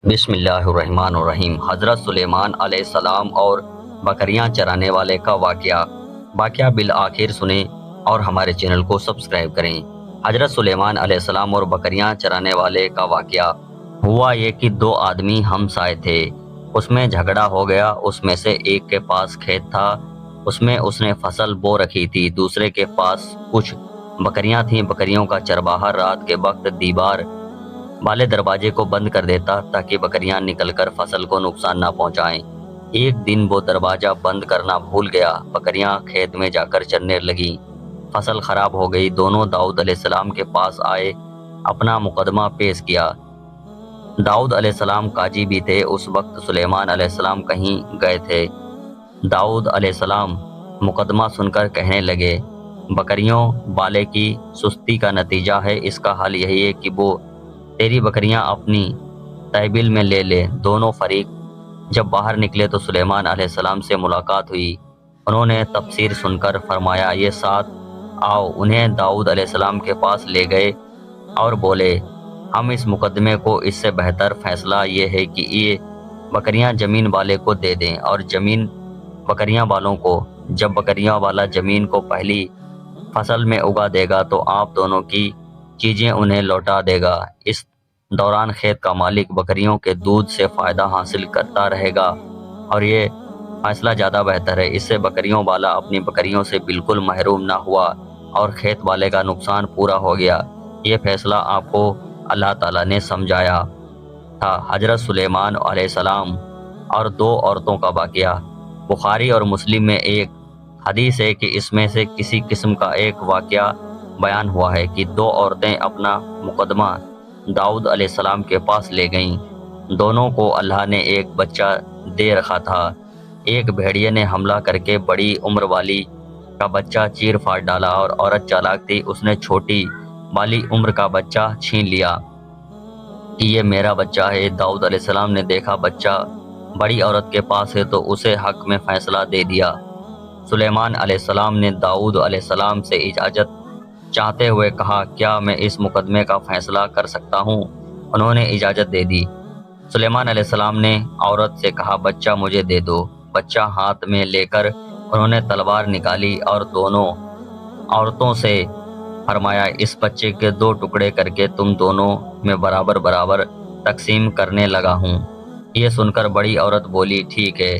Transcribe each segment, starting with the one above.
بسم اللہ الرحمن الرحیم۔ حضرت سلیمان علیہ السلام اور بکریاں چرانے والے کا واقعہ بالآخر سنیں اور ہمارے چینل کو سبسکرائب کریں۔ حضرت سلیمان علیہ السلام اور بکریاں چرانے والے کا واقعہ ہوا یہ کہ دو آدمی ہمسائے تھے، اس میں جھگڑا ہو گیا۔ اس میں سے ایک کے پاس کھیت تھا، اس میں اس نے فصل بو رکھی تھی، دوسرے کے پاس کچھ بکریاں تھیں۔ بکریوں کا چرواہا رات کے وقت دیوار والے دروازے کو بند کر دیتا تاکہ بکریاں نکل کر فصل کو نقصان نہ پہنچائیں۔ ایک دن وہ دروازہ بند کرنا بھول گیا، بکریاں کھیت میں جا کر چرنے لگیں، فصل خراب ہو گئی۔ دونوں داؤد علیہ السلام کے پاس آئے، اپنا مقدمہ پیش کیا۔ داؤد علیہ السلام قاضی بھی تھے۔ اس وقت سلیمان علیہ السلام کہیں گئے تھے۔ داؤد علیہ السلام مقدمہ سن کر کہنے لگے، بکریوں والے کی سستی کا نتیجہ ہے، اس کا حل یہی ہے کہ وہ تیری بکریاں اپنی تحویل میں لے لے۔ دونوں فریق جب باہر نکلے تو سلیمان علیہ السلام سے ملاقات ہوئی۔ انہوں نے تفسیر سن کر فرمایا، یہ ساتھ آؤ۔ انہیں داؤد علیہ السلام کے پاس لے گئے اور بولے، ہم اس مقدمے کو اس سے بہتر فیصلہ یہ ہے کہ یہ بکریاں زمین والے کو دے دیں اور زمین بکریاں والوں کو۔ جب بکریاں والا زمین کو پہلی فصل میں اگا دے گا تو آپ دونوں کی چیزیں انہیں لوٹا دے گا۔ اس دوران کھیت کا مالک بکریوں کے دودھ سے فائدہ حاصل کرتا رہے گا اور یہ فیصلہ زیادہ بہتر ہے۔ اس سے بکریوں والا اپنی بکریوں سے بالکل محروم نہ ہوا اور کھیت والے کا نقصان پورا ہو گیا۔ یہ فیصلہ آپ کو اللہ تعالیٰ نے سمجھایا تھا۔ حضرت سلیمان علیہ السلام اور دو عورتوں کا واقعہ۔ بخاری اور مسلم میں ایک حدیث ہے کہ اس میں سے کسی قسم کا ایک واقعہ بیان ہوا ہے کہ دو عورتیں اپنا مقدمہ داؤد علیہ السلام کے پاس لے گئیں۔ دونوں کو اللہ نے ایک بچہ دے رکھا تھا۔ ایک بھیڑیے نے حملہ کر کے بڑی عمر والی کا بچہ چیر پھاڑ ڈالا اور عورت چالاک تھی، اس نے چھوٹی والی عمر کا بچہ چھین لیا کہ یہ میرا بچہ ہے۔ داؤد علیہ السلام نے دیکھا بچہ بڑی عورت کے پاس ہے تو اسے حق میں فیصلہ دے دیا۔ سلیمان علیہ السلام نے داؤد علیہ السلام سے اجازت چاہتے ہوئے کہا، کیا میں اس مقدمے کا فیصلہ کر سکتا ہوں؟ انہوں نے اجازت دے دی۔ سلیمان علیہ السلام نے عورت سے کہا، بچہ مجھے دے دو۔ بچہ ہاتھ میں لے کر انہوں نے تلوار نکالی اور دونوں عورتوں سے فرمایا، اس بچے کے دو ٹکڑے کر کے تم دونوں میں برابر برابر تقسیم کرنے لگا ہوں۔ یہ سن کر بڑی عورت بولی، ٹھیک ہے،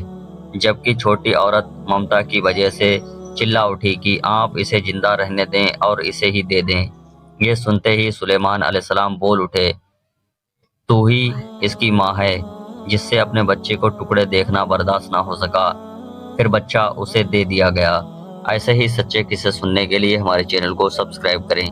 جبکہ چھوٹی عورت ممتا کی وجہ سے چلا اٹھی کہ آپ اسے زندہ رہنے دیں اور اسے ہی دے دیں۔ یہ سنتے ہی سلیمان علیہ السلام بول اٹھے، تو ہی اس کی ماں ہے۔ جس سے اپنے بچے کو ٹکڑے دیکھنا برداشت نہ ہو سکا، پھر بچہ اسے دے دیا گیا۔ ایسے ہی سچے قصے سننے کے لیے ہمارے چینل کو سبسکرائب کریں۔